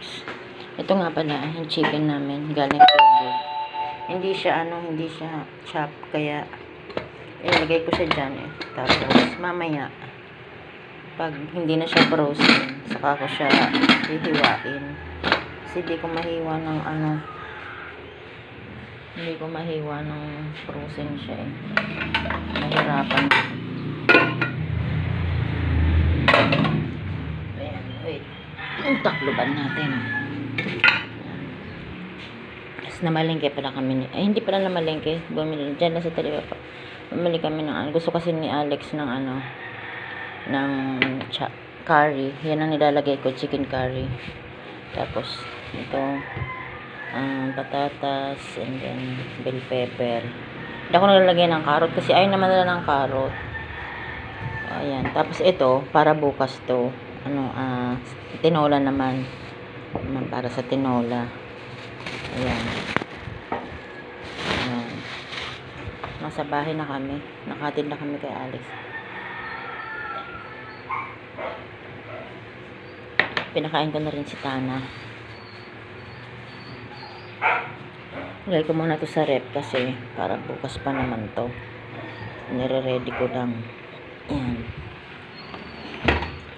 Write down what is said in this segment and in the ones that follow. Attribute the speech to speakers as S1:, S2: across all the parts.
S1: Labs. Ito nga pala, yung chicken namin, galing Cebu. Hindi siya, hindi siya chop, kaya ilagay ko siya dyan eh. Tapos, mamaya, pag hindi na siya frozen, saka ko siya hihiwain. Kasi hindi ko mahiwa ng hindi ko mahiwa ng frozen siya eh. Mahirapan. Ayan, wait. Yung takluban natin. Tapos namalengke pala kami. Ay, hindi pala namalengke. Bumili. Diyan lang sa Talibapa. Bumili kami ng gusto kasi ni Alex ng ng curry. Yan ang nilalagay ko. Chicken curry. Tapos, ito patatas and then bell pepper. Hindi ako nalalagay ng carrot kasi ayaw naman nila ng carrot. Ayan. Tapos ito, para bukas to. Tinola naman. Para sa tinola. Ayan. Ayan. Nasa bahay na kami. Nakatid na kami kay Alex. Pinakain ko na rin si Tana. Lagay ko muna to sa rep kasi para bukas pa naman to. Nire-ready ko lang. Ayan.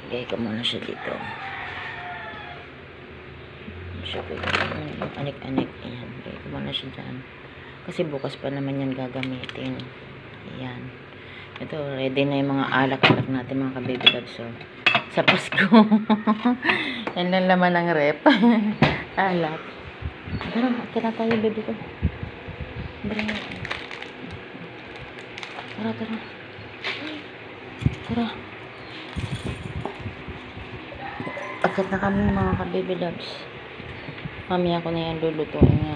S1: Lagay ko muna siya dito. Siya ko anik-anik. Ayan. Lagay ko muna siya dyan. Kasi bukas pa naman yan gagamitin. Ayan. Ito, ready na yung mga alak-alak natin mga ka-baby loves. So, sa Pasko. Yan lang laman ng rep. Alak. Tara, kira tayo, baby ko. Tara. Agad na kami mga ka-baby loves. Mamaya ko na yan lulutuin nga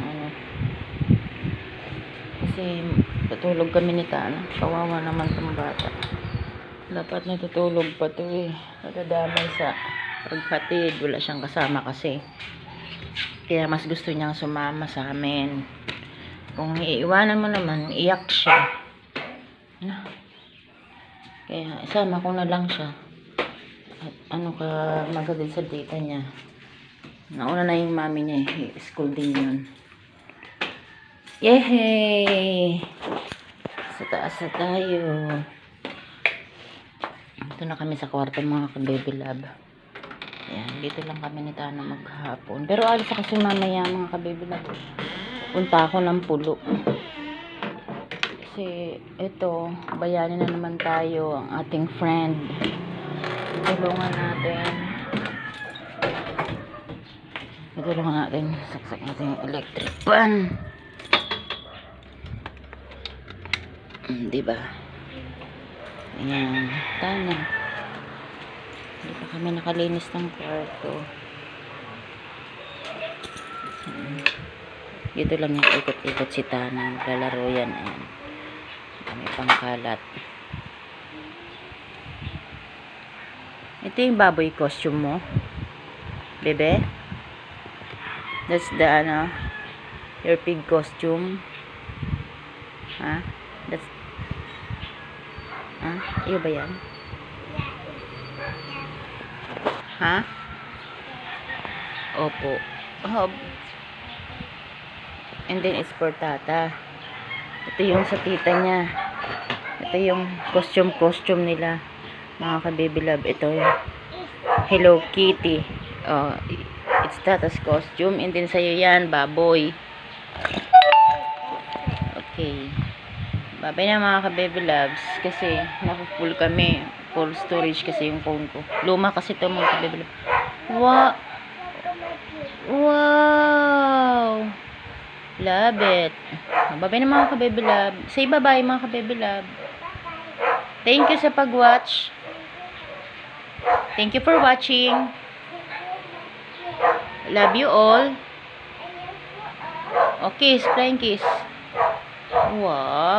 S1: kasi tutulog kami ni Tana. Kawawa naman tong bata. Dapat natutulog pa to eh. Nadadamay sa paghatid. Wala siyang kasama kasi. Kaya mas gusto niyang sumama sa amin. Kung iiwanan mo naman, iyak siya. Kaya isama ko na lang siya. At ka magaling sa data niya. Nauna na yung mami niya. School din yun. Yehey! Sa taas na tayo. Ito na kami sa kwarto mga ka-baby love. Ayan, dito lang kami ni Tana maghapon. Pero alis ako kasi mamaya mga ka-baby love. Punta ako ng Pulo. Kasi ito, bayanin na naman tayo ang ating friend. Tulungan natin. Tulungan natin. Saksak natin yung electric pan. Diba? Ayan, Tana. Hindi pa kami nakalinis ng kwarto. Dito lang yung ikot-ikot si Tana. Maglalaro yan. Ayan. May pangkalat. Ito yung baboy costume mo. Bebe? That's the your pig costume. Ha? That's iyo ba yan? Ha? Opo. And then it's for Tata. Ito yung sa tita niya. Ito yung costume nila. Mga ka-baby love. Ito yung Hello Kitty. It's Tata's costume. And then sa'yo yan, baboy. Okay. Babay na mga ka-baby loves. Kasi naku-full kami. Full storage kasi yung phone ko. Luma kasi ito mga ka-baby loves. Wow! Love it. Babay na mga ka-baby love. Say bye-bye mga ka-baby love. Thank you sa pag-watch. Thank you for watching. Love you all. Okay, flying kiss. Wow.